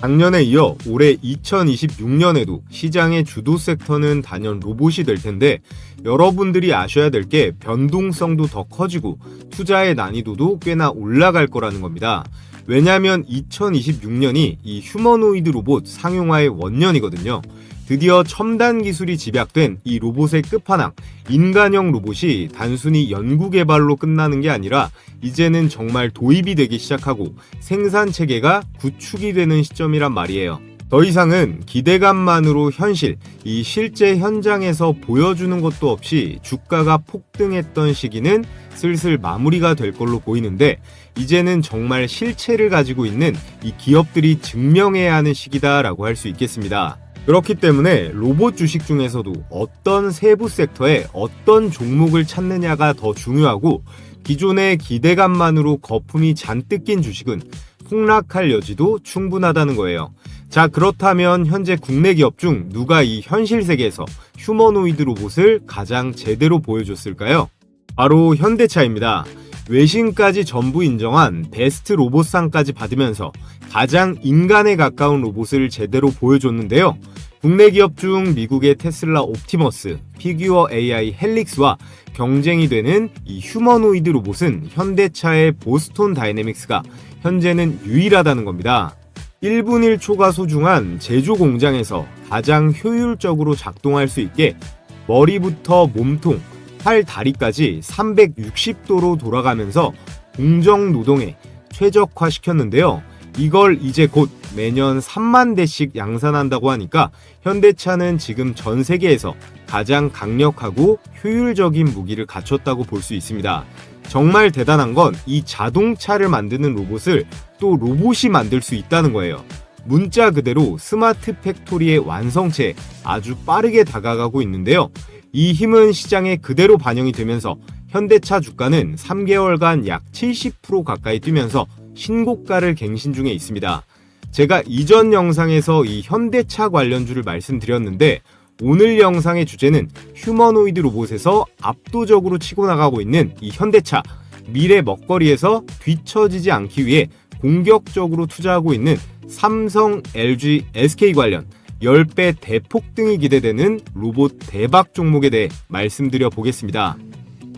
작년에 이어 올해 2026년에도 시장의 주도 섹터는 단연 로봇이 될 텐데 여러분들이 아셔야 될 게 변동성도 더 커지고 투자의 난이도도 꽤나 올라갈 거라는 겁니다. 왜냐하면 2026년이 이 휴머노이드 로봇 상용화의 원년이거든요. 드디어 첨단 기술이 집약된 이 로봇의 끝판왕, 인간형 로봇이 단순히 연구개발로 끝나는 게 아니라 이제는 정말 도입이 되기 시작하고 생산체계가 구축이 되는 시점이란 말이에요. 더 이상은 기대감만으로 현실, 이 실제 현장에서 보여주는 것도 없이 주가가 폭등했던 시기는 슬슬 마무리가 될 걸로 보이는데 이제는 정말 실체를 가지고 있는 이 기업들이 증명해야 하는 시기다라고 할 수 있겠습니다. 그렇기 때문에 로봇 주식 중에서도 어떤 세부 섹터에 어떤 종목을 찾느냐가 더 중요하고 기존의 기대감만으로 거품이 잔뜩 낀 주식은 폭락할 여지도 충분하다는 거예요. 자, 그렇다면 현재 국내 기업 중 누가 이 현실 세계에서 휴머노이드 로봇을 가장 제대로 보여줬을까요? 바로 현대차입니다. 외신까지 전부 인정한 베스트 로봇상까지 받으면서 가장 인간에 가까운 로봇을 제대로 보여줬는데요. 국내 기업 중 미국의 테슬라 옵티머스, 피규어 AI 헬릭스와 경쟁이 되는 이 휴머노이드 로봇은 현대차의 보스톤 다이내믹스가 현재는 유일하다는 겁니다. 1분 1초가 소중한 제조 공장에서 가장 효율적으로 작동할 수 있게 머리부터 몸통, 팔, 다리까지 360도로 돌아가면서 공정 노동에 최적화시켰는데요. 이걸 이제 곧 매년 3만 대씩 양산한다고 하니까 현대차는 지금 전 세계에서 가장 강력하고 효율적인 무기를 갖췄다고 볼 수 있습니다. 정말 대단한 건 이 자동차를 만드는 로봇을 또 로봇이 만들 수 있다는 거예요. 문자 그대로 스마트 팩토리의 완성체에 아주 빠르게 다가가고 있는데요. 이 힘은 시장에 그대로 반영이 되면서 현대차 주가는 3개월간 약 70% 가까이 뛰면서 신고가를 갱신 중에 있습니다. 제가 이전 영상에서 이 현대차 관련주를 말씀드렸는데 오늘 영상의 주제는 휴머노이드 로봇에서 압도적으로 치고 나가고 있는 이 현대차, 미래 먹거리에서 뒤처지지 않기 위해 공격적으로 투자하고 있는 삼성, LG, SK 관련 10배 대폭등이 기대되는 로봇 대박 종목에 대해 말씀드려 보겠습니다.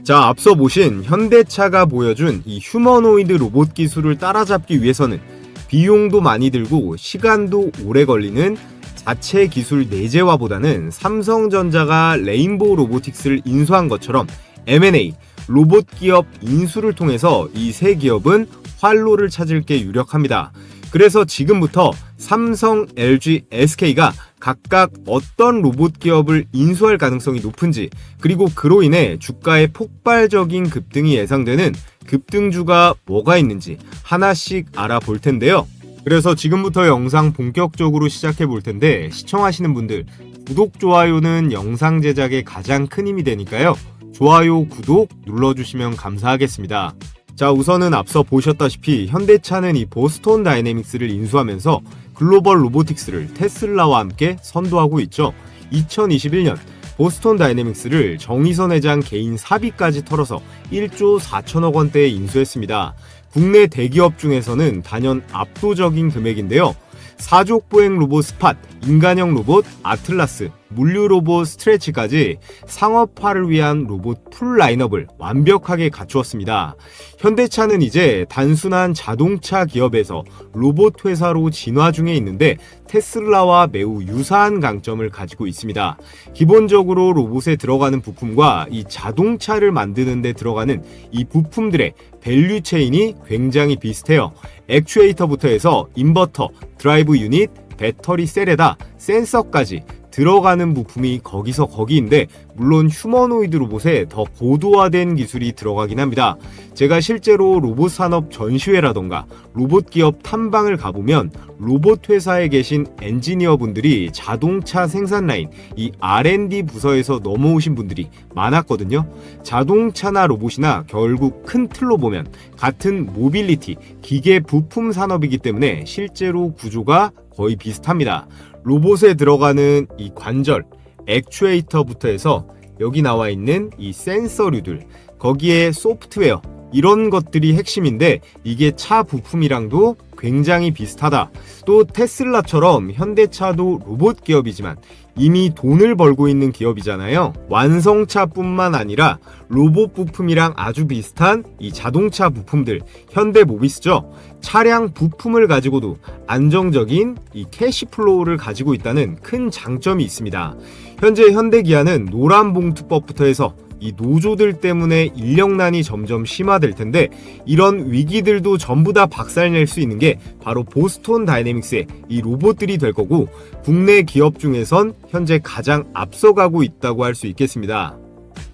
자, 앞서 보신 현대차가 보여준 이 휴머노이드 로봇 기술을 따라잡기 위해서는 비용도 많이 들고 시간도 오래 걸리는 자체 기술 내재화보다는 삼성전자가 레인보우 로보틱스를 인수한 것처럼 M&A, 로봇 기업 인수를 통해서 이 세 기업은 활로를 찾을 게 유력합니다. 그래서 지금부터 삼성, LG, SK가 각각 어떤 로봇 기업을 인수할 가능성이 높은지, 그리고 그로 인해 주가의 폭발적인 급등이 예상되는 급등주가 뭐가 있는지 하나씩 알아볼 텐데요. 그래서 지금부터 영상 본격적으로 시작해 볼 텐데 시청하시는 분들 구독, 좋아요는 영상 제작에 가장 큰 힘이 되니까요. 좋아요, 구독 눌러주시면 감사하겠습니다. 자, 우선은 앞서 보셨다시피 현대차는 이 보스톤 다이내믹스를 인수하면서 글로벌 로보틱스를 테슬라와 함께 선도하고 있죠. 2021년 보스톤 다이내믹스를 정의선 회장 개인 사비까지 털어서 1조 4천억 원대에 인수했습니다. 국내 대기업 중에서는 단연 압도적인 금액인데요. 사족 보행 로봇 스팟, 인간형 로봇 아틀라스, 물류 로봇 스트레치까지 상업화를 위한 로봇 풀 라인업을 완벽하게 갖추었습니다. 현대차는 이제 단순한 자동차 기업에서 로봇 회사로 진화 중에 있는데 테슬라와 매우 유사한 강점을 가지고 있습니다. 기본적으로 로봇에 들어가는 부품과 이 자동차를 만드는 데 들어가는 이 부품들의 밸류 체인이 굉장히 비슷해요. 액추에이터부터 해서 인버터, 드라이브 유닛, 배터리 셀에다 센서까지 들어가는 부품이 거기서 거기인데 물론 휴머노이드 로봇에 더 고도화된 기술이 들어가긴 합니다. 제가 실제로 로봇 산업 전시회라던가 로봇 기업 탐방을 가보면 로봇 회사에 계신 엔지니어 분들이 자동차 생산 라인, 이 R&D 부서에서 넘어오신 분들이 많았거든요. 자동차나 로봇이나 결국 큰 틀로 보면 같은 모빌리티, 기계 부품 산업이기 때문에 실제로 구조가 거의 비슷합니다. 로봇에 들어가는 이 관절, 액추에이터부터 해서 여기 나와 있는 이 센서류들, 거기에 소프트웨어, 이런 것들이 핵심인데 이게 차 부품이랑도 굉장히 비슷하다. 또 테슬라처럼 현대차도 로봇 기업이지만 이미 돈을 벌고 있는 기업이잖아요. 완성차뿐만 아니라 로봇 부품이랑 아주 비슷한 이 자동차 부품들, 현대모비스죠. 차량 부품을 가지고도 안정적인 이 캐시플로우를 가지고 있다는 큰 장점이 있습니다. 현재 현대기아는 노란봉투법부터 해서 이 노조들 때문에 인력난이 점점 심화될 텐데, 이런 위기들도 전부 다 박살낼 수 있는 게 바로 보스톤 다이내믹스의 이 로봇들이 될 거고, 국내 기업 중에선 현재 가장 앞서가고 있다고 할 수 있겠습니다.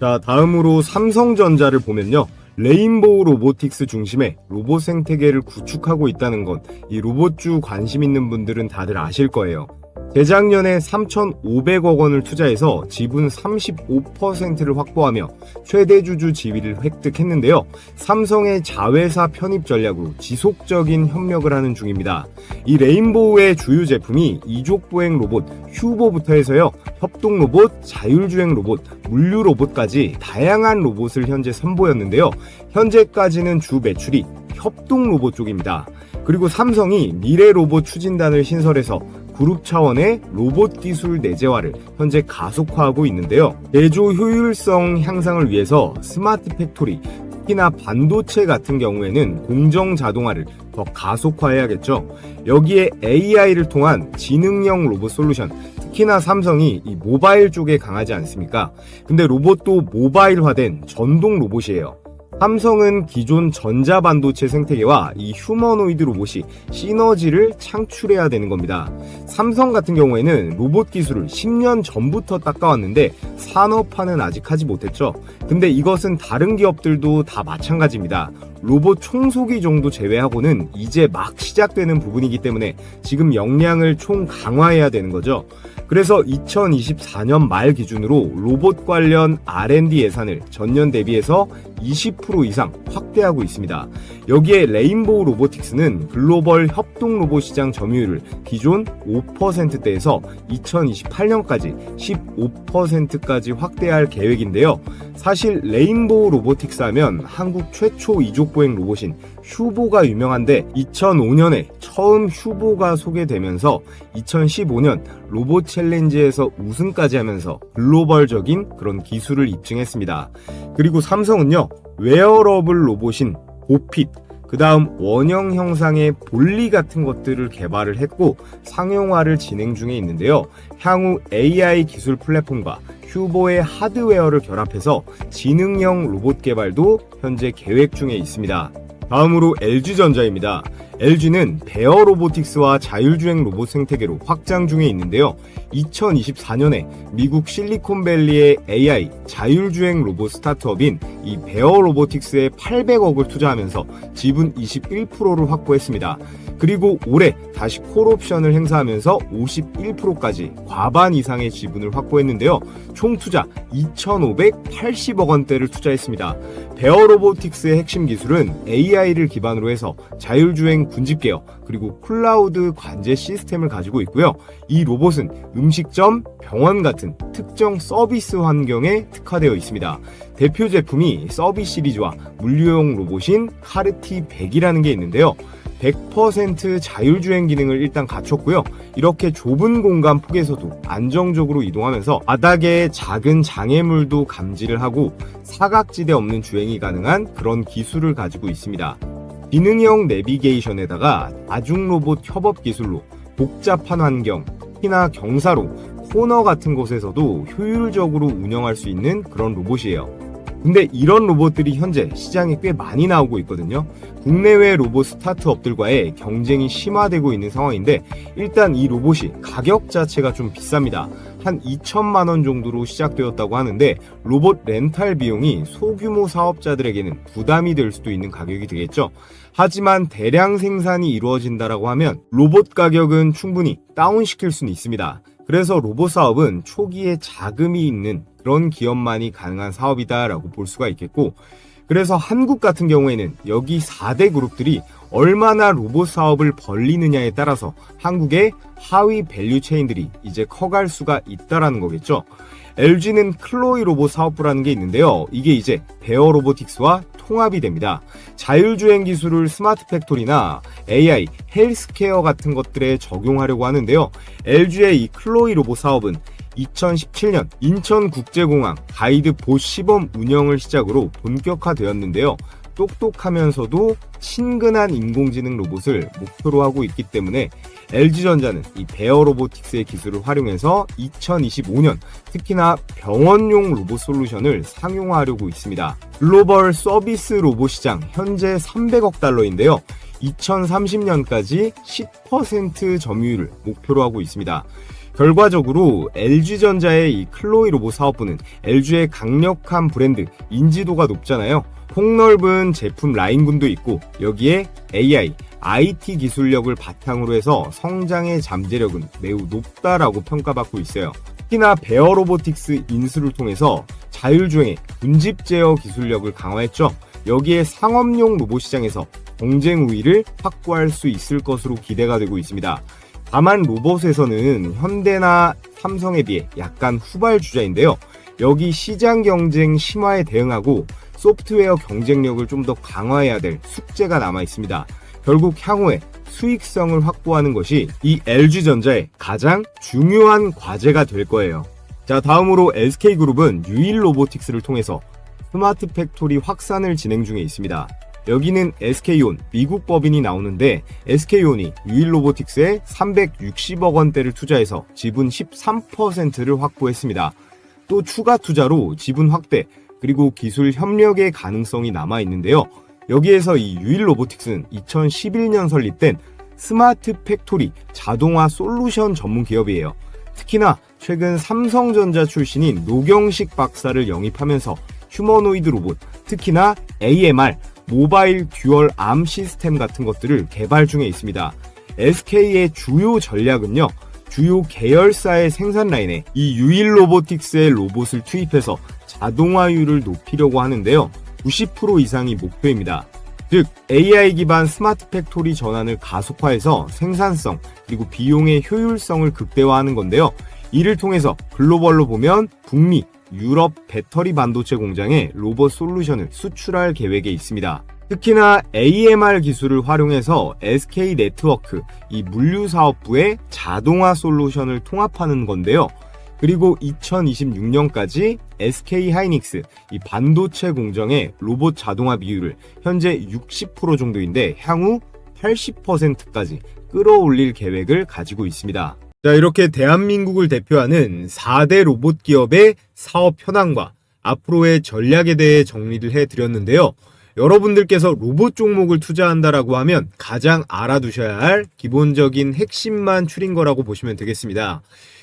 자, 다음으로 삼성전자를 보면요, 레인보우 로보틱스 중심의 로봇 생태계를 구축하고 있다는 건 이 로봇주 관심 있는 분들은 다들 아실 거예요. 재작년에 3,500억 원을 투자해서 지분 35%를 확보하며 최대 주주 지위를 획득했는데요. 삼성의 자회사 편입 전략으로 지속적인 협력을 하는 중입니다. 이 레인보우의 주요 제품이 이족보행 로봇 휴보부터 해서요, 협동 로봇, 자율주행 로봇, 물류 로봇까지 다양한 로봇을 현재 선보였는데요. 현재까지는 주 매출이 협동 로봇 쪽입니다. 그리고 삼성이 미래 로봇 추진단을 신설해서 그룹 차원의 로봇 기술 내재화를 현재 가속화하고 있는데요. 제조 효율성 향상을 위해서 스마트 팩토리, 특히나 반도체 같은 경우에는 공정 자동화를 더 가속화해야겠죠. 여기에 AI를 통한 지능형 로봇 솔루션, 특히나 삼성이 이 모바일 쪽에 강하지 않습니까? 근데 로봇도 모바일화된 전동 로봇이에요. 삼성은 기존 전자반도체 생태계와 이 휴머노이드 로봇이 시너지를 창출해야 되는 겁니다. 삼성 같은 경우에는 로봇 기술을 10년 전부터 닦아왔는데 산업화는 아직 하지 못했죠. 근데 이것은 다른 기업들도 다 마찬가지입니다. 로봇 청소기 정도 제외하고는 이제 막 시작되는 부분이기 때문에 지금 역량을 총 강화해야 되는 거죠. 그래서 2024년 말 기준으로 로봇 관련 R&D 예산을 전년 대비해서 20% 이상 확대하고 있습니다. 여기에 레인보우 로보틱스는 글로벌 협동 로봇 시장 점유율을 기존 5%대에서 2028년까지 15%까지 확대할 계획인데요. 사실 레인보우 로보틱스 하면 한국 최초 이족보행 로봇인 휴보가 유명한데, 2005년에 처음 휴보가 소개되면서 2015년 로봇 챌린지에서 우승까지 하면서 글로벌적인 그런 기술을 입증했습니다. 그리고 삼성은요, 웨어러블 로봇인 보핏, 그 다음 원형 형상의 볼리 같은 것들을 개발을 했고 상용화를 진행 중에 있는데요. 향후 AI 기술 플랫폼과 휴보의 하드웨어를 결합해서 지능형 로봇 개발도 현재 계획 중에 있습니다. 다음으로 LG전자입니다. LG는 베어 로보틱스와 자율주행 로봇 생태계로 확장 중에 있는데요. 2024년에 미국 실리콘밸리의 AI 자율주행 로봇 스타트업인 이 베어 로보틱스에 800억을 투자하면서 지분 21%를 확보했습니다. 그리고 올해 다시 콜옵션을 행사하면서 51%까지 과반 이상의 지분을 확보했는데요. 총 투자 2,580억 원대를 투자했습니다. 베어 로보틱스의 핵심 기술은 AI를 기반으로 해서 자율주행 군집계어 그리고 클라우드 관제 시스템을 가지고 있고요. 이 로봇은 음식점, 병원 같은 특정 서비스 환경에 특화되어 있습니다. 대표 제품이 서비스 시리즈와 물류용 로봇인 카르티 100이라는 게 있는데요. 100% 자율주행 기능을 일단 갖췄고요. 이렇게 좁은 공간 폭에서도 안정적으로 이동하면서 바닥에 작은 장애물도 감지를 하고 사각지대 없는 주행이 가능한 그런 기술을 가지고 있습니다. 기능형 내비게이션에다가 다중 로봇 협업 기술로 복잡한 환경, 특히나 경사로, 코너 같은 곳에서도 효율적으로 운영할 수 있는 그런 로봇이에요. 근데 이런 로봇들이 현재 시장에 꽤 많이 나오고 있거든요. 국내외 로봇 스타트업들과의 경쟁이 심화되고 있는 상황인데, 일단 이 로봇이 가격 자체가 좀 비쌉니다. 한 2천만 원 정도로 시작되었다고 하는데, 로봇 렌탈 비용이 소규모 사업자들에게는 부담이 될 수도 있는 가격이 되겠죠. 하지만 대량 생산이 이루어진다라고 하면 로봇 가격은 충분히 다운시킬 수는 있습니다. 그래서 로봇 사업은 초기에 자금이 있는 그런 기업만이 가능한 사업이다라고 볼 수가 있겠고, 그래서 한국 같은 경우에는 여기 4대 그룹들이 얼마나 로봇 사업을 벌리느냐에 따라서 한국의 하위 밸류 체인들이 이제 커갈 수가 있다라는 거겠죠. LG는 클로이 로봇 사업부라는 게 있는데요. 이게 이제 베어 로보틱스와 통합이 됩니다. 자율주행 기술을 스마트 팩토리나 AI, 헬스케어 같은 것들에 적용하려고 하는데요. LG의 이 클로이 로봇 사업은 2017년 인천국제공항 가이드보 시범 운영을 시작으로 본격화되었는데요. 똑똑하면서도 친근한 인공지능 로봇을 목표로 하고 있기 때문에 LG전자는 이 베어 로보틱스의 기술을 활용해서 2025년 특히나 병원용 로봇 솔루션을 상용화하려고 있습니다. 글로벌 서비스 로봇 시장 현재 300억 달러인데요. 2030년까지 10% 점유율을 목표로 하고 있습니다. 결과적으로 LG전자의 이 클로이 로봇 사업부는 LG의 강력한 브랜드 인지도가 높잖아요. 폭넓은 제품 라인군도 있고 여기에 AI, IT 기술력을 바탕으로 해서 성장의 잠재력은 매우 높다라고 평가받고 있어요. 특히나 베어 로보틱스 인수를 통해서 자율주행의 군집 제어 기술력을 강화했죠. 여기에 상업용 로봇 시장에서 경쟁 우위를 확보할 수 있을 것으로 기대가 되고 있습니다. 다만 로봇에서는 현대나 삼성에 비해 약간 후발주자인데요. 여기 시장 경쟁 심화에 대응하고 소프트웨어 경쟁력을 좀 더 강화해야 될 숙제가 남아 있습니다. 결국 향후에 수익성을 확보하는 것이 이 LG전자의 가장 중요한 과제가 될 거예요. 자, 다음으로 SK그룹은 유일 로보틱스를 통해서 스마트 팩토리 확산을 진행 중에 있습니다. 여기는 SK온, 미국 법인이 나오는데 SK온이 유일 로보틱스에 360억 원대를 투자해서 지분 13%를 확보했습니다. 또 추가 투자로 지분 확대, 그리고 기술 협력의 가능성이 남아 있는데요. 여기에서 이 유일 로보틱스는 2011년 설립된 스마트 팩토리 자동화 솔루션 전문 기업이에요. 특히나 최근 삼성전자 출신인 노경식 박사를 영입하면서 휴머노이드 로봇, 특히나 AMR, 모바일 듀얼 암 시스템 같은 것들을 개발 중에 있습니다. SK의 주요 전략은요, 주요 계열사의 생산 라인에 이 유일 로보틱스의 로봇을 투입해서 자동화율을 높이려고 하는데요. 90% 이상이 목표입니다. 즉 AI 기반 스마트 팩토리 전환을 가속화해서 생산성 그리고 비용의 효율성을 극대화하는 건데요. 이를 통해서 글로벌로 보면 북미, 유럽 배터리 반도체 공장에 로봇 솔루션을 수출할 계획에 있습니다. 특히나 AMR 기술을 활용해서 SK 네트워크, 이 물류사업부의 자동화 솔루션을 통합하는 건데요. 그리고 2026년까지 SK 하이닉스, 이 반도체 공정의 로봇 자동화 비율을 현재 60% 정도인데 향후 80%까지 끌어올릴 계획을 가지고 있습니다. 자, 이렇게 대한민국을 대표하는 4대 로봇 기업의 사업 현황과 앞으로의 전략에 대해 정리를 해드렸는데요. 여러분들께서 로봇 종목을 투자한다라고 하면 가장 알아두셔야 할 기본적인 핵심만 추린 거라고 보시면 되겠습니다.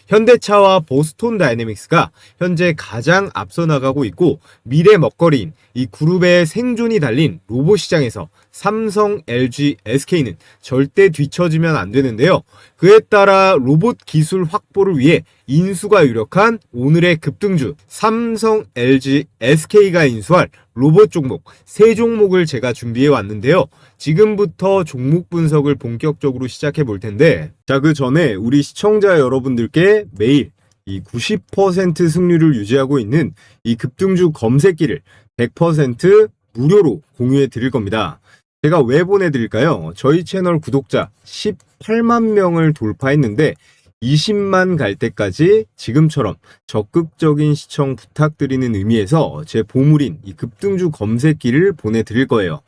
현대차와 보스톤 다이내믹스가 현재 가장 앞서 나가고 있고 미래 먹거리인 이 그룹의 생존이 달린 로봇 시장에서 삼성, LG, SK는 절대 뒤처지면 안 되는데요. 그에 따라 로봇 기술 확보를 위해 인수가 유력한 오늘의 급등주 삼성, LG, SK가 인수할 로봇 종목 3종목을 제가 준비해 왔는데요. 지금부터 종목 분석을 본격적으로 시작해 볼 텐데, 자, 그 전에 우리 시청자 여러분들께 매일 이 90% 승률을 유지하고 있는 이 급등주 검색기를 100% 무료로 공유해 드릴 겁니다. 제가 왜 보내드릴까요? 저희 채널 구독자 18만 명을 돌파했는데 20만 갈 때까지 지금처럼 적극적인 시청 부탁드리는 의미에서 제 보물인 이 급등주 검색기를 보내드릴 거예요.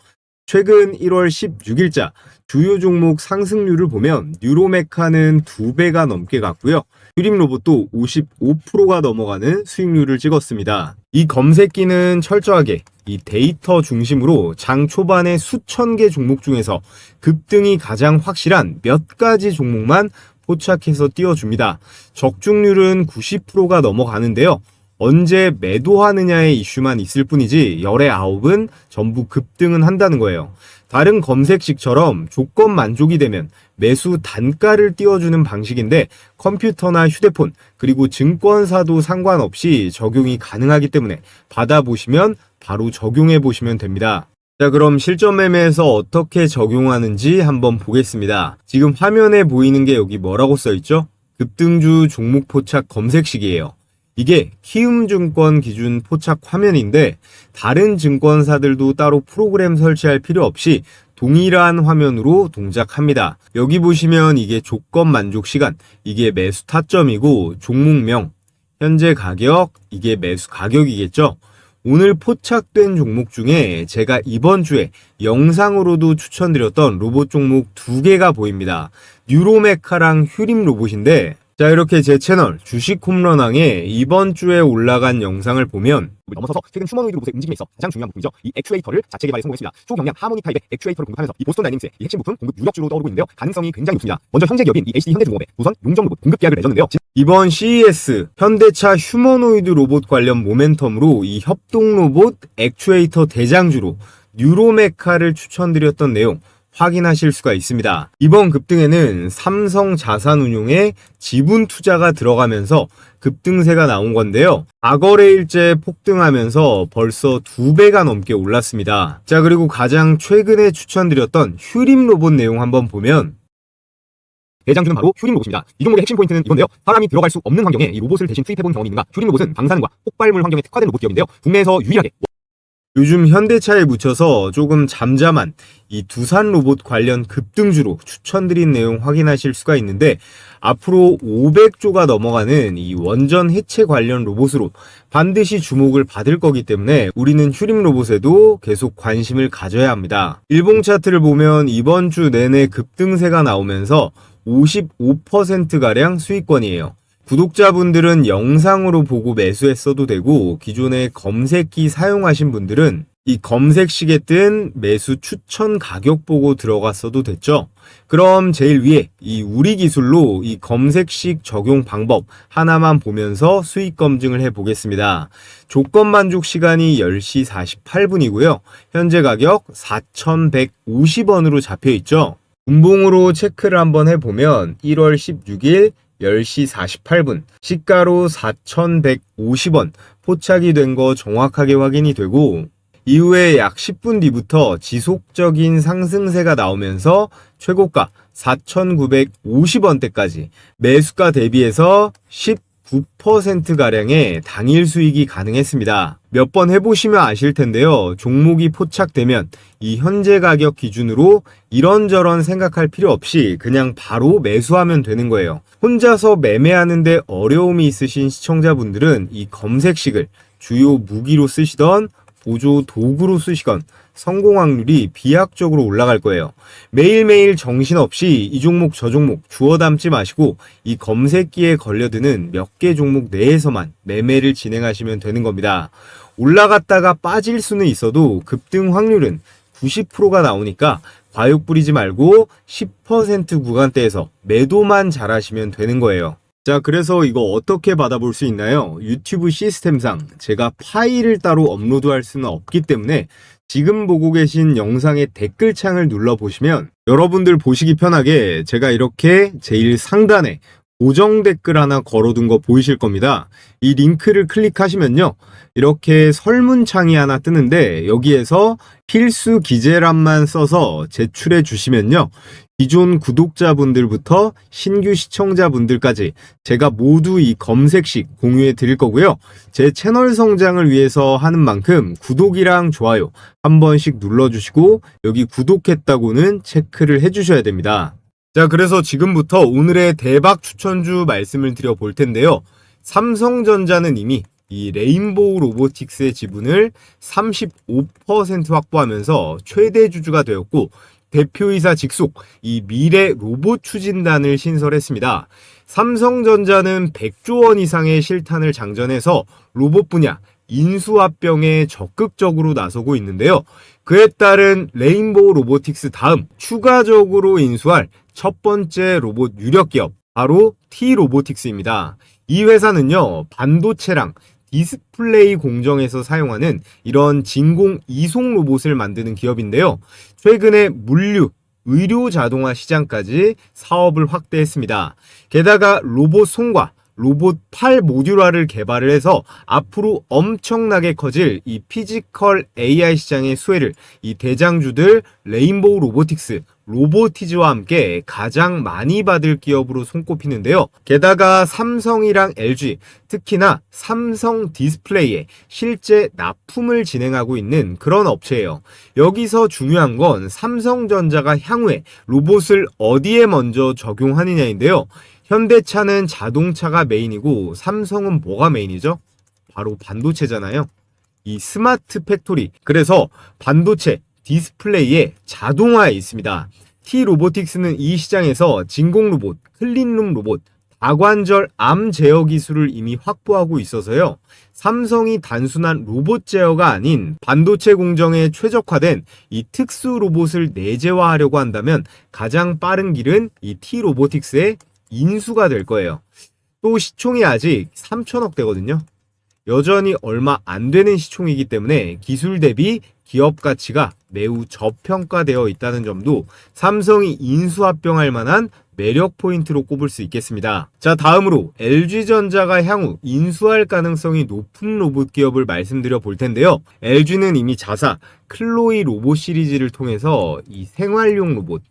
최근 1월 16일자 주요 종목 상승률을 보면 뉴로메카는 2배가 넘게 갔고요. 휴림로봇도 55%가 넘어가는 수익률을 찍었습니다. 이 검색기는 철저하게 이 데이터 중심으로 장 초반에 수천 개 종목 중에서 급등이 가장 확실한 몇 가지 종목만 포착해서 띄워줍니다. 적중률은 90%가 넘어가는데요. 언제 매도하느냐의 이슈만 있을 뿐이지 열의 9은 전부 급등은 한다는 거예요. 다른 검색식처럼 조건 만족이 되면 매수 단가를 띄워주는 방식인데 컴퓨터나 휴대폰 그리고 증권사도 상관없이 적용이 가능하기 때문에 받아보시면 바로 적용해 보시면 됩니다. 자, 그럼 실전 매매에서 어떻게 적용하는지 한번 보겠습니다. 지금 화면에 보이는 게 여기 뭐라고 써있죠? 급등주 종목 포착 검색식이에요. 이게 키움증권 기준 포착 화면인데 다른 증권사들도 따로 프로그램 설치할 필요 없이 동일한 화면으로 동작합니다. 여기 보시면 이게 조건 만족 시간, 이게 매수 타점이고 종목명, 현재 가격, 이게 매수 가격이겠죠. 오늘 포착된 종목 중에 제가 이번 주에 영상으로도 추천드렸던 로봇 종목 두 개가 보입니다. 뉴로메카랑 휴림 로봇인데, 자, 이렇게 제 채널 주식 홈런왕에 이번 주에 올라간 영상을 보면 넘어서서 최근 휴머노이드 로봇의 움직임에 있어 가장 중요한 부분이죠. 이 액추에이터를 자체 개발에 성공했습니다. 초경량 하모니 타입의 액추에이터를 공급하면서 이 보스턴 다이내믹스의 이 핵심 부품 공급 유력주로 떠오르고 있는데요. 가능성이 굉장히 높습니다. 먼저 현재 기업인 이 HD 현대중공업의 우선 용정 로봇 공급 계약을 맺었는데요. 이번 CES 현대차 휴머노이드 로봇 관련 모멘텀으로 이 협동 로봇 액추에이터 대장주로 뉴로메카를 추천드렸던 내용 확인하실 수가 있습니다. 이번 급등에는 삼성 자산운용의 지분 투자가 들어가면서 급등세가 나온 건데요. 과거래일째 폭등하면서 벌써 2배가 넘게 올랐습니다. 자, 그리고 가장 최근에 추천드렸던 휴림 로봇 내용 한번 보면 대장주는 바로 휴림 로봇입니다. 이 종목의 핵심 포인트는 이건데요. 사람이 들어갈 수 없는 환경에 이 로봇을 대신 투입해본 경험이 있는가? 휴림 로봇은 방사능과 폭발물 환경에 특화된 로봇 기업인데요. 국내에서 유일하게 요즘 현대차에 묻혀서 조금 잠잠한 이 두산 로봇 관련 급등주로 추천드린 내용 확인하실 수가 있는데 앞으로 500조가 넘어가는 이 원전 해체 관련 로봇으로 반드시 주목을 받을 거기 때문에 우리는 휴림 로봇에도 계속 관심을 가져야 합니다. 일봉 차트를 보면 이번 주 내내 급등세가 나오면서 55%가량 수익권이에요. 구독자분들은 영상으로 보고 매수했어도 되고 기존에 검색기 사용하신 분들은 이 검색식에 뜬 매수 추천 가격 보고 들어갔어도 됐죠. 그럼 제일 위에 이 우리 기술로 이 검색식 적용 방법 하나만 보면서 수익 검증을 해 보겠습니다. 조건 만족 시간이 10시 48분이고요. 현재 가격 4,150원으로 잡혀 있죠. 분봉으로 체크를 한번 해보면 1월 16일 10시 48분 시가로 4,150원 포착이 된 거 정확하게 확인이 되고 이후에 약 10분 뒤부터 지속적인 상승세가 나오면서 최고가 4,950원대까지 매수가 대비해서 19%가량의 당일 수익이 가능했습니다. 몇 번 해보시면 아실 텐데요. 종목이 포착되면 이 현재 가격 기준으로 이런저런 생각할 필요 없이 그냥 바로 매수하면 되는 거예요. 혼자서 매매하는데 어려움이 있으신 시청자분들은 이 검색식을 주요 무기로 쓰시던 보조 도구로 쓰시건 성공 확률이 비약적으로 올라갈 거예요. 매일매일 정신없이 이 종목 저 종목 주워 담지 마시고 이 검색기에 걸려드는 몇 개 종목 내에서만 매매를 진행하시면 되는 겁니다. 올라갔다가 빠질 수는 있어도 급등 확률은 90%가 나오니까 과욕 부리지 말고 10% 구간대에서 매도만 잘하시면 되는 거예요. 자, 그래서 이거 어떻게 받아볼 수 있나요? 유튜브 시스템상 제가 파일을 따로 업로드할 수는 없기 때문에 지금 보고 계신 영상의 댓글창을 눌러보시면 여러분들 보시기 편하게 제가 이렇게 제일 상단에 고정 댓글 하나 걸어둔 거 보이실 겁니다. 이 링크를 클릭하시면요. 이렇게 설문창이 하나 뜨는데 여기에서 필수 기재란만 써서 제출해 주시면요. 기존 구독자분들부터 신규 시청자분들까지 제가 모두 이 검색식 공유해 드릴 거고요. 제 채널 성장을 위해서 하는 만큼 구독이랑 좋아요 한 번씩 눌러주시고 여기 구독했다고는 체크를 해주셔야 됩니다. 자, 그래서 지금부터 오늘의 대박 추천주 말씀을 드려볼 텐데요. 삼성전자는 이미 이 레인보우 로보틱스의 지분을 35% 확보하면서 최대 주주가 되었고 대표이사 직속 이 미래 로봇 추진단을 신설했습니다. 삼성전자는 100조 원 이상의 실탄을 장전해서 로봇 분야 인수합병에 적극적으로 나서고 있는데요. 그에 따른 레인보우 로보틱스 다음 추가적으로 인수할 첫 번째 로봇 유력 기업 바로 T-로보틱스입니다. 이 회사는요, 반도체랑 디스플레이 공정에서 사용하는 이런 진공 이송 로봇을 만드는 기업인데요. 최근에 물류, 의료 자동화 시장까지 사업을 확대했습니다. 게다가 로봇 손과 로봇 팔 모듈화를 개발을 해서 앞으로 엄청나게 커질 이 피지컬 AI 시장의 수혜를 이 대장주들 레인보우 로보틱스, 로보티즈와 함께 가장 많이 받을 기업으로 손꼽히는데요. 게다가 삼성이랑 LG, 특히나 삼성 디스플레이에 실제 납품을 진행하고 있는 그런 업체예요. 여기서 중요한 건 삼성전자가 향후에 로봇을 어디에 먼저 적용하느냐인데요. 현대차는 자동차가 메인이고 삼성은 뭐가 메인이죠? 바로 반도체잖아요. 이 스마트 팩토리, 그래서 반도체, 디스플레이에 자동화에 있습니다. T-로보틱스는 이 시장에서 진공 로봇, 클린룸 로봇, 다관절 암 제어 기술을 이미 확보하고 있어서요. 삼성이 단순한 로봇 제어가 아닌 반도체 공정에 최적화된 이 특수 로봇을 내재화하려고 한다면 가장 빠른 길은 이 T-로보틱스의 인수가 될 거예요. 또 시총이 아직 3천억대거든요. 여전히 얼마 안 되는 시총이기 때문에 기술 대비 기업 가치가 매우 저평가되어 있다는 점도 삼성이 인수합병할 만한 매력 포인트로 꼽을 수 있겠습니다. 자, 다음으로 LG전자가 향후 인수할 가능성이 높은 로봇 기업을 말씀드려 볼 텐데요. LG는 이미 자사 클로이 로봇 시리즈를 통해서 이 생활용 로봇,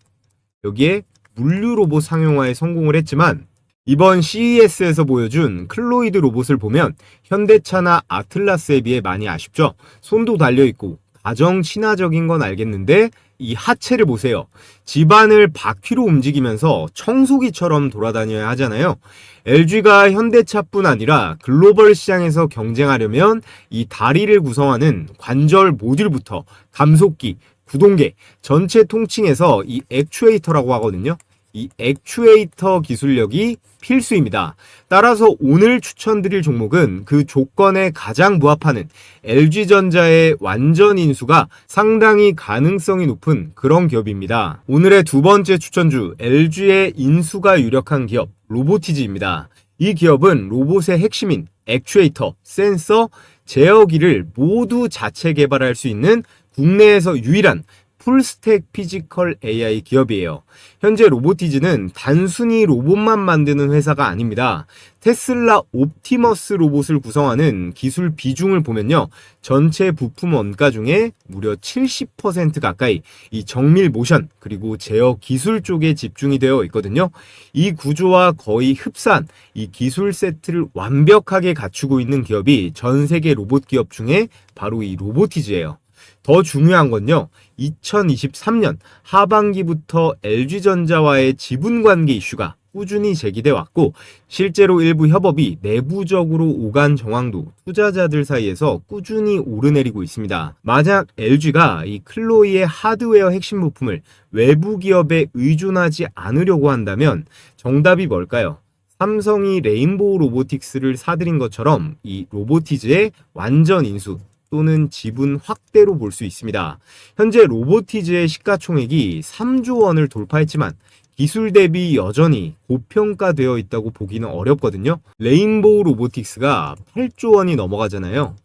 여기에 물류 로봇 상용화에 성공을 했지만 이번 CES에서 보여준 클로이드 로봇을 보면 현대차나 아틀라스에 비해 많이 아쉽죠. 손도 달려있고 가정 친화적인 건 알겠는데 이 하체를 보세요. 집안을 바퀴로 움직이면서 청소기처럼 돌아다녀야 하잖아요. LG가 현대차뿐 아니라 글로벌 시장에서 경쟁하려면 이 다리를 구성하는 관절 모듈부터 감속기, 구동계, 전체 통칭해서 이 액추에이터라고 하거든요. 이 액추에이터 기술력이 필수입니다. 따라서 오늘 추천드릴 종목은 그 조건에 가장 부합하는 LG전자의 완전 인수가 상당히 가능성이 높은 그런 기업입니다. 오늘의 두 번째 추천주 LG의 인수가 유력한 기업 로보티즈입니다. 이 기업은 로봇의 핵심인 액추에이터, 센서, 제어기를 모두 자체 개발할 수 있는 국내에서 유일한 풀스택 피지컬 AI 기업이에요. 현재 로보티즈는 단순히 로봇만 만드는 회사가 아닙니다. 테슬라 옵티머스 로봇을 구성하는 기술 비중을 보면요. 전체 부품 원가 중에 무려 70% 가까이 이 정밀 모션 그리고 제어 기술 쪽에 집중이 되어 있거든요. 이 구조와 거의 흡사한 이 기술 세트를 완벽하게 갖추고 있는 기업이 전 세계 로봇 기업 중에 바로 이 로보티즈예요. 더 중요한 건요. 2023년 하반기부터 LG전자와의 지분관계 이슈가 꾸준히 제기돼 왔고 실제로 일부 협업이 내부적으로 오간 정황도 투자자들 사이에서 꾸준히 오르내리고 있습니다. 만약 LG가 이 클로이의 하드웨어 핵심 부품을 외부 기업에 의존하지 않으려고 한다면 정답이 뭘까요? 삼성이 레인보우 로보틱스를 사들인 것처럼 이 로보티즈의 완전 인수 또는 지분 확대로 볼 수 있습니다. 현재 로보티즈의 시가총액이 3조 원을 돌파했지만 기술 대비 여전히 고평가되어 있다고 보기는 어렵거든요. 레인보우 로보틱스가 8조 원이 넘어가잖아요.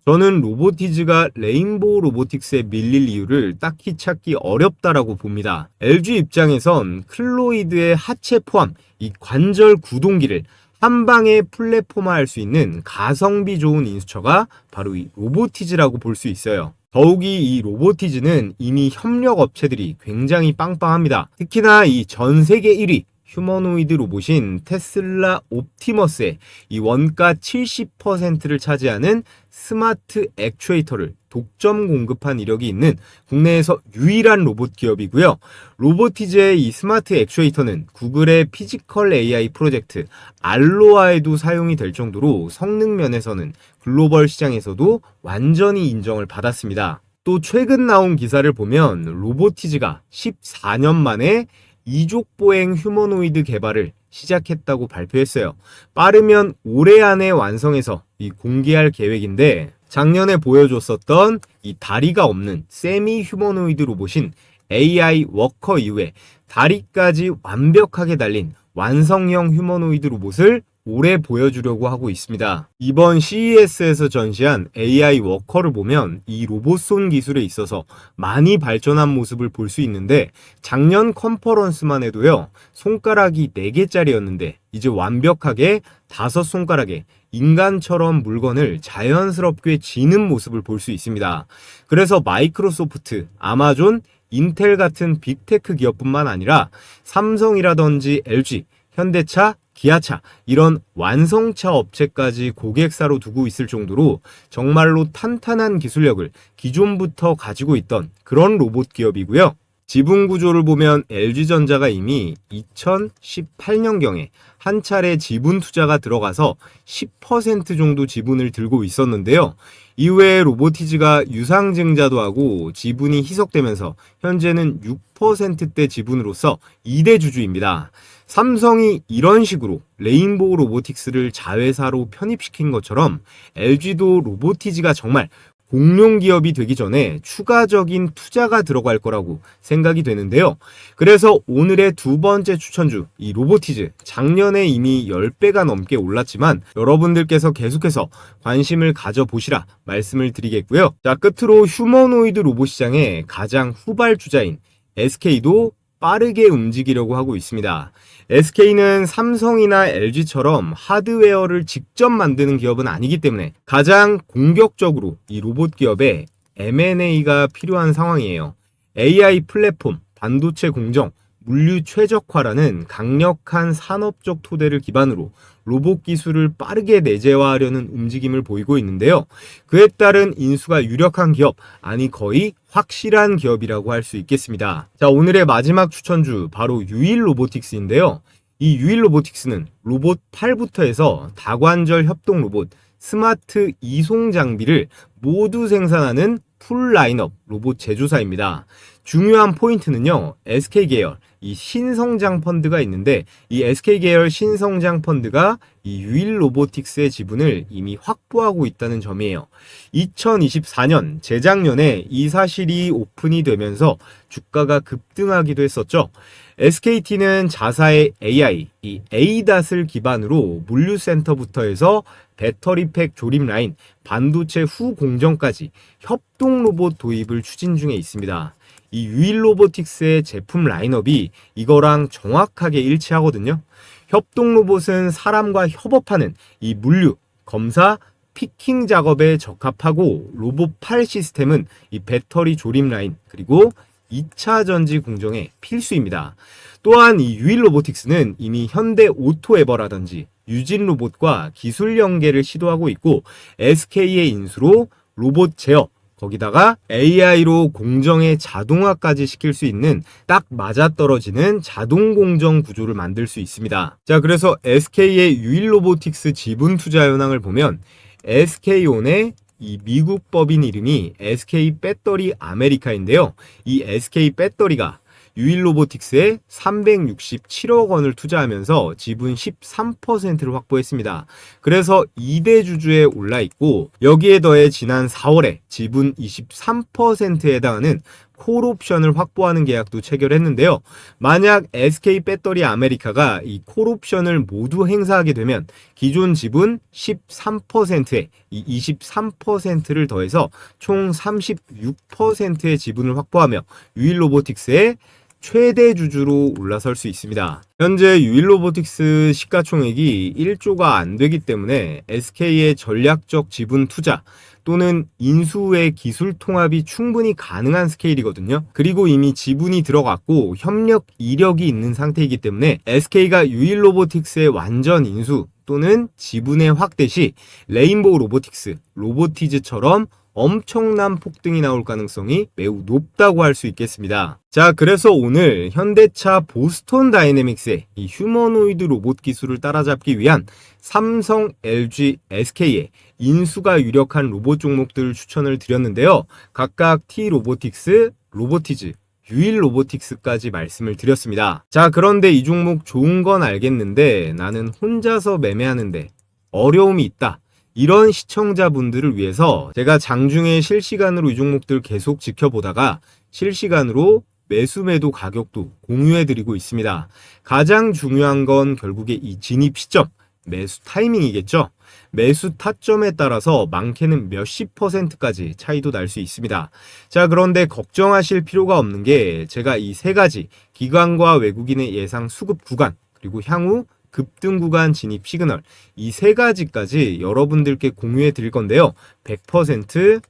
저는 로보티즈가 레인보우 로보틱스에 밀릴 이유를 딱히 찾기 어렵다라고 봅니다. LG 입장에선 클로이드의 하체 포함 이 관절 구동기를 한 방에 플랫폼화할 수 있는 가성비 좋은 인수처가 바로 이 로보티즈라고 볼 수 있어요. 더욱이 이 로보티즈는 이미 협력 업체들이 굉장히 빵빵합니다. 특히나 이 전 세계 1위 휴머노이드 로봇인 테슬라 옵티머스의 이 원가 70%를 차지하는 스마트 액추에이터를 독점 공급한 이력이 있는 국내에서 유일한 로봇 기업이고요. 로보티즈의 이 스마트 액추에이터는 구글의 피지컬 AI 프로젝트 알로아에도 사용이 될 정도로 성능 면에서는 글로벌 시장에서도 완전히 인정을 받았습니다. 또 최근 나온 기사를 보면 로보티즈가 14년 만에 이족보행 휴머노이드 개발을 시작했다고 발표했어요. 빠르면 올해 안에 완성해서 공개할 계획인데 작년에 보여줬었던 이 다리가 없는 세미 휴머노이드 로봇인 AI 워커 이후에 다리까지 완벽하게 달린 완성형 휴머노이드 로봇을 오래 보여주려고 하고 있습니다. 이번 CES에서 전시한 AI 워커를 보면 이 로봇손 기술에 있어서 많이 발전한 모습을 볼 수 있는데, 작년 컨퍼런스만 해도요, 손가락이 4개짜리였는데 이제 완벽하게 5손가락에 인간처럼 물건을 자연스럽게 쥐는 모습을 볼 수 있습니다. 그래서 마이크로소프트, 아마존, 인텔 같은 빅테크 기업뿐만 아니라 삼성이라든지 LG, 현대차, 기아차, 이런 완성차 업체까지 고객사로 두고 있을 정도로 정말로 탄탄한 기술력을 기존부터 가지고 있던 그런 로봇 기업이고요. 지분 구조를 보면 LG전자가 이미 2018년경에 한 차례 지분 투자가 들어가서 10% 정도 지분을 들고 있었는데요. 이후에 로보티즈가 유상증자도 하고 지분이 희석되면서 현재는 6%대 지분으로서 2대 주주입니다. 삼성이 이런 식으로 레인보우 로보틱스를 자회사로 편입시킨 것처럼 LG도 로보티즈가 정말 공룡 기업이 되기 전에 추가적인 투자가 들어갈 거라고 생각이 되는데요. 그래서 오늘의 두 번째 추천주, 이 로보티즈, 작년에 이미 10배가 넘게 올랐지만 여러분들께서 계속해서 관심을 가져보시라 말씀을 드리겠고요. 자, 끝으로 휴머노이드 로봇 시장의 가장 후발주자인 SK도 빠르게 움직이려고 하고 있습니다. SK는 삼성이나 LG처럼 하드웨어를 직접 만드는 기업은 아니기 때문에 가장 공격적으로 이 로봇 기업에 M&A가 필요한 상황이에요. AI 플랫폼, 반도체 공정, 물류 최적화라는 강력한 산업적 토대를 기반으로 로봇 기술을 빠르게 내재화하려는 움직임을 보이고 있는데요. 그에 따른 인수가 유력한 기업, 아니 거의 확실한 기업이라고 할 수 있겠습니다. 자, 오늘의 마지막 추천주 바로 유일 로보틱스인데요. 이 유일 로보틱스는 로봇 팔부터 해서 다관절 협동 로봇, 스마트 이송 장비를 모두 생산하는 풀 라인업 로봇 제조사입니다. 중요한 포인트는요, SK 계열 이 신성장 펀드가 있는데, 이 SK 계열 신성장 펀드가 이 유일 로보틱스의 지분을 이미 확보하고 있다는 점이에요. 2024년 재작년에 이 사실이 오픈이 되면서 주가가 급등하기도 했었죠. SKT는 자사의 AI, 이 ADAS를 기반으로 물류센터부터 해서 배터리팩 조립 라인, 반도체 후 공정까지 협동 로봇 도입을 추진 중에 있습니다. 이 유일 로보틱스의 제품 라인업이 이거랑 정확하게 일치하거든요. 협동 로봇은 사람과 협업하는 이 물류, 검사, 피킹 작업에 적합하고, 로봇 팔 시스템은 이 배터리 조립 라인, 그리고 2차 전지 공정에 필수입니다. 또한 이 유일 로보틱스는 이미 현대 오토에버라든지 유진 로봇과 기술 연계를 시도하고 있고, SK의 인수로 로봇 제어, 거기다가 AI로 공정의 자동화까지 시킬 수 있는 딱 맞아떨어지는 자동 공정 구조를 만들 수 있습니다. 자, 그래서 SK의 유일 로보틱스 지분 투자 현황을 보면 SK온의 이 미국 법인 이름이 SK 배터리 아메리카인데요. 이 SK 배터리가 유일 로보틱스에 367억 원을 투자하면서 지분 13%를 확보했습니다. 그래서 2대 주주에 올라 있고, 여기에 더해 지난 4월에 지분 23%에 해당하는 콜옵션을 확보하는 계약도 체결했는데요. 만약 SK 배터리 아메리카가 이 콜옵션을 모두 행사하게 되면 기존 지분 13%에 이 23%를 더해서 총 36%의 지분을 확보하며 유일 로보틱스의 최대 주주로 올라설 수 있습니다. 현재 유일 로보틱스 시가총액이 1조가 안 되기 때문에 SK의 전략적 지분 투자 또는 인수 후의 기술 통합이 충분히 가능한 스케일이거든요. 그리고 이미 지분이 들어갔고 협력 이력이 있는 상태이기 때문에 SK가 유일 로보틱스의 완전 인수 또는 지분의 확대 시 레인보우 로보틱스, 로보티즈처럼 엄청난 폭등이 나올 가능성이 매우 높다고 할 수 있겠습니다. 자, 그래서 오늘 현대차 보스턴 다이내믹스의 이 휴머노이드 로봇 기술을 따라잡기 위한 삼성, LG, SK의 인수가 유력한 로봇 종목들을 추천을 드렸는데요. 각각 T-로보틱스, 로보티즈, 유일 로보틱스까지 말씀을 드렸습니다. 자, 그런데 이 종목 좋은 건 알겠는데 나는 혼자서 매매하는데 어려움이 있다, 이런 시청자분들을 위해서 제가 장중에 실시간으로 이 종목들 계속 지켜보다가 실시간으로 매수 매도 가격도 공유해드리고 있습니다. 가장 중요한 건 결국에 이 진입 시점, 매수 타이밍이겠죠. 매수 타점에 따라서 많게는 몇십 %까지 차이도 날 수 있습니다. 자, 그런데 걱정하실 필요가 없는 게 제가 이 세 가지 기관과 외국인의 예상 수급 구간 그리고 향후 급등 구간 진입 시그널 이 세 가지까지 여러분들께 공유해 드릴 건데요. 100%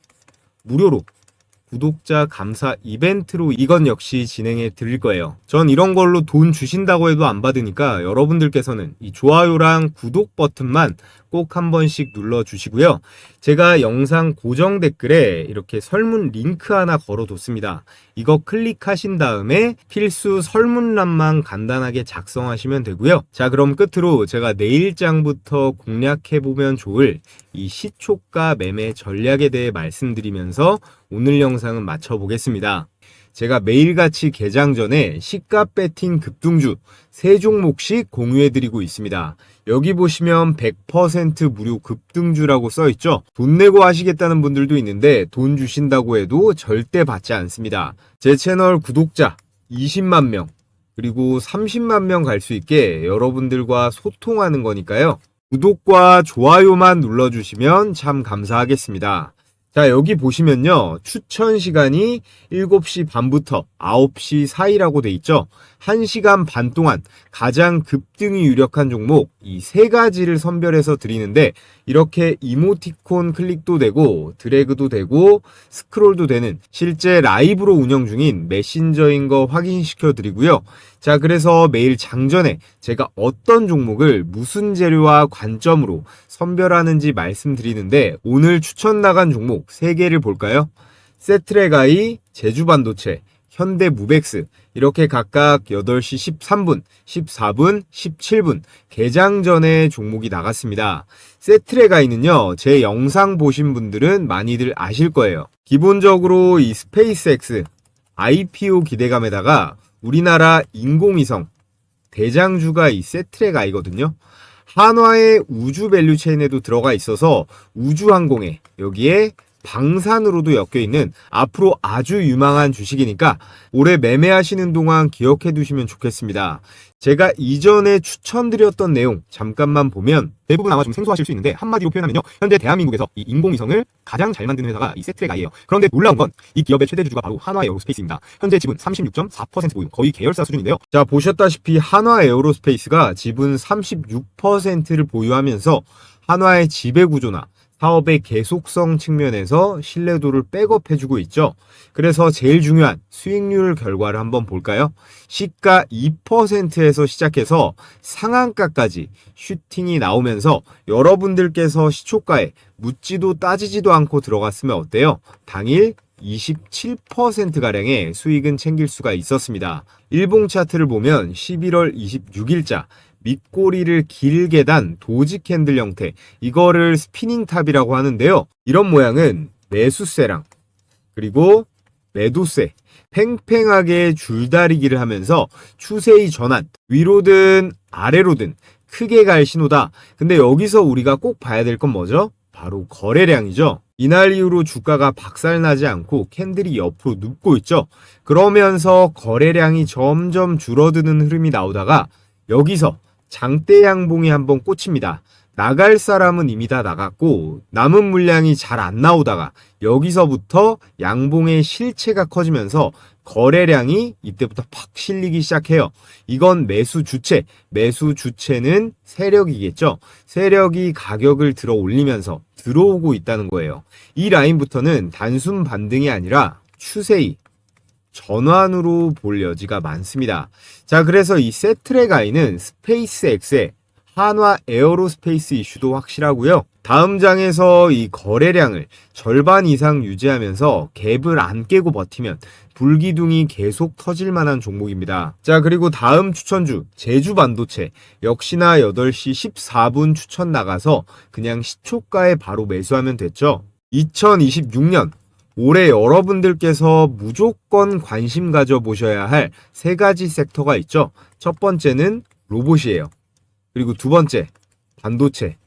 무료로 구독자 감사 이벤트로 이건 역시 진행해 드릴 거예요. 전 이런 걸로 돈 주신다고 해도 안 받으니까 여러분들께서는 이 좋아요랑 구독 버튼만 꼭 한 번씩 눌러 주시고요. 제가 영상 고정 댓글에 이렇게 설문 링크 하나 걸어뒀습니다. 이거 클릭하신 다음에 필수 설문란만 간단하게 작성하시면 되고요. 자, 그럼 끝으로 제가 내일장부터 공략해보면 좋을 이 시초가 매매 전략에 대해 말씀드리면서 오늘 영상은 마쳐보겠습니다. 제가 매일같이 개장 전에 시가 배팅 급등주 3종목씩 공유해드리고 있습니다. 여기 보시면 100% 무료 급등주라고 써있죠. 돈 내고 하시겠다는 분들도 있는데 돈 주신다고 해도 절대 받지 않습니다. 제 채널 구독자 20만 명 그리고 30만 명 갈 수 있게 여러분들과 소통하는 거니까요. 구독과 좋아요만 눌러주시면 참 감사하겠습니다. 자, 여기 보시면요. 추천 시간이 7시 반부터 9시 사이라고 돼 있죠. 1시간 반 동안 가장 급등이 유력한 종목 이 세 가지를 선별해서 드리는데 이렇게 이모티콘 클릭도 되고 드래그도 되고 스크롤도 되는 실제 라이브로 운영 중인 메신저인 거 확인시켜 드리고요. 자, 그래서 매일 장전에 제가 어떤 종목을 무슨 재료와 관점으로 선별하는지 말씀드리는데 오늘 추천 나간 종목 3개를 볼까요? 세트레가이, 제주반도체, 현대무벡스 이렇게 각각 8시 13분, 14분, 17분 개장 전에 종목이 나갔습니다. 세트레가이는요. 제 영상 보신 분들은 많이들 아실 거예요. 기본적으로 이 스페이스X IPO 기대감에다가 우리나라 인공위성 대장주가 이 세트레가이거든요. 한화의 우주 밸류체인에도 들어가 있어서 우주항공에 여기에 방산으로도 엮여 있는 앞으로 아주 유망한 주식이니까 올해 매매하시는 동안 기억해 두시면 좋겠습니다. 제가 이전에 추천드렸던 내용 잠깐만 보면 대부분 아마 좀 생소하실 수 있는데 한마디로 표현하면요. 현재 대한민국에서 이 인공위성을 가장 잘 만드는 회사가 이 세트레가이에요. 그런데 놀라운 건 이 기업의 최대 주주가 바로 한화에어로스페이스입니다. 현재 지분 36.4% 보유, 거의 계열사 수준인데요. 자, 보셨다시피 한화에어로스페이스가 지분 36%를 보유하면서 한화의 지배구조나 사업의 계속성 측면에서 신뢰도를 백업해주고 있죠. 그래서 제일 중요한 수익률 결과를 한번 볼까요? 시가 2%에서 시작해서 상한가까지 슈팅이 나오면서 여러분들께서 시초가에 묻지도 따지지도 않고 들어갔으면 어때요? 당일 27%가량의 수익은 챙길 수가 있었습니다. 일봉 차트를 보면 11월 26일자 밑꼬리를 길게 단 도지 캔들 형태 이거를 스피닝 탑이라고 하는데요. 이런 모양은 매수세랑 그리고 매도세 팽팽하게 줄다리기를 하면서 추세의 전환 위로든 아래로든 크게 갈 신호다. 근데 여기서 우리가 꼭 봐야 될 건 뭐죠? 바로 거래량이죠. 이날 이후로 주가가 박살나지 않고 캔들이 옆으로 눕고 있죠. 그러면서 거래량이 점점 줄어드는 흐름이 나오다가 여기서 장대 양봉이 한번 꽂힙니다. 나갈 사람은 이미 다 나갔고 남은 물량이 잘 안 나오다가 여기서부터 양봉의 실체가 커지면서 거래량이 이때부터 팍 실리기 시작해요. 이건 매수 주체는 세력이겠죠. 세력이 가격을 들어 올리면서 들어오고 있다는 거예요. 이 라인부터는 단순 반등이 아니라 추세의 전환으로 볼 여지가 많습니다. 자, 그래서 이 세트레가이는 스페이스X의 한화 에어로스페이스 이슈도 확실하고요. 다음 장에서 이 거래량을 절반 이상 유지하면서 갭을 안 깨고 버티면 불기둥이 계속 터질 만한 종목입니다. 자, 그리고 다음 추천주 제주반도체 역시나 8시 14분 추천 나가서 그냥 시초가에 바로 매수하면 됐죠. 2026년 올해 여러분들께서 무조건 관심 가져보셔야 할 3가지 섹터가 있죠. 첫 번째는 로봇이에요. 그리고 두 번째, 반도체.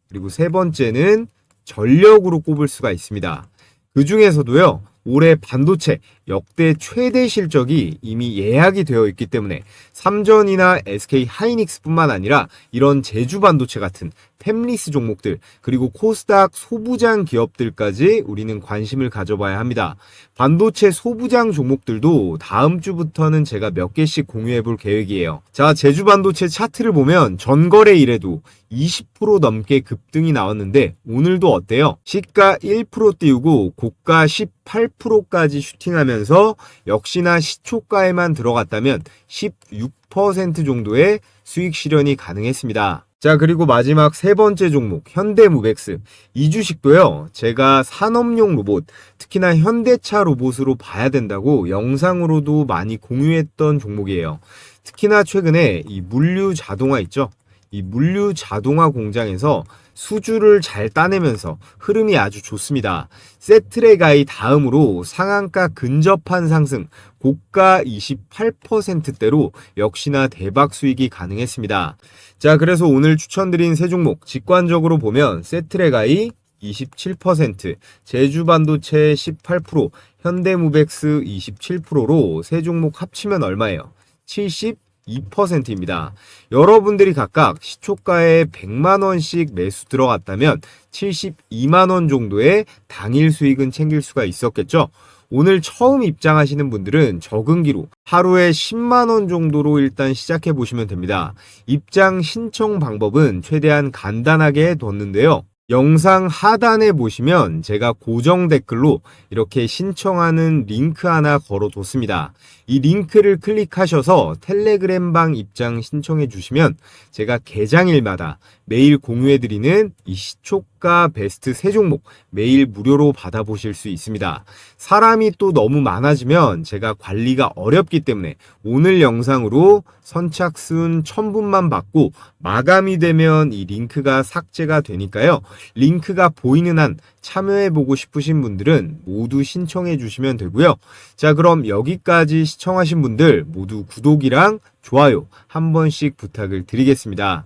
그리고 세 번째는 전력으로 꼽을 수가 있습니다. 그 중에서도요, 올해 반도체 역대 최대 실적이 이미 예약이 되어 있기 때문에 삼전이나 SK 하이닉스뿐만 아니라 이런 제주 반도체 같은 팹리스 종목들 그리고 코스닥 소부장 기업들까지 우리는 관심을 가져봐야 합니다. 반도체 소부장 종목들도 다음 주부터는 제가 몇 개씩 공유해 볼 계획이에요. 자, 제주 반도체 차트를 보면 전거래 일에도 20% 넘게 급등이 나왔는데 오늘도 어때요? 시가 1% 띄우고 고가 18%까지 슈팅하면서 역시나 시초가에만 들어갔다면 16% 정도의 수익 실현이 가능했습니다. 자, 그리고 마지막 세 번째 종목 현대무벡스. 이 주식도요, 제가 산업용 로봇, 특히나 현대차 로봇으로 봐야 된다고 영상으로도 많이 공유했던 종목이에요. 특히나 최근에 이 물류 자동화 있죠? 이 물류 자동화 공장에서 수주를 잘 따내면서 흐름이 아주 좋습니다. 세트레가이 다음으로 상한가 근접한 상승, 고가 28%대로 역시나 대박 수익이 가능했습니다. 자, 그래서 오늘 추천드린 세 종목 직관적으로 보면 세트레가이 27%, 제주반도체 18%, 현대무벡스 27%로 세 종목 합치면 얼마예요? 72%입니다. 여러분들이 각각 시초가에 100만원씩 매수 들어갔다면 72만원 정도의 당일 수익은 챙길 수가 있었겠죠? 오늘 처음 입장하시는 분들은 적응기로 하루에 10만원 정도로 일단 시작해 보시면 됩니다. 입장 신청 방법은 최대한 간단하게 뒀는데요. 영상 하단에 보시면 제가 고정 댓글로 이렇게 신청하는 링크 하나 걸어뒀습니다. 이 링크를 클릭하셔서 텔레그램방 입장 신청해 주시면 제가 개장일마다 매일 공유해드리는 이 시초가 베스트 세 종목 매일 무료로 받아보실 수 있습니다. 사람이 또 너무 많아지면 제가 관리가 어렵기 때문에 오늘 영상으로 선착순 1000분만 받고 마감이 되면 이 링크가 삭제가 되니까요. 링크가 보이는 한 참여해보고 싶으신 분들은 모두 신청해 주시면 되고요. 자, 그럼 여기까지 시청하신 분들 모두 구독이랑 좋아요 한 번씩 부탁을 드리겠습니다.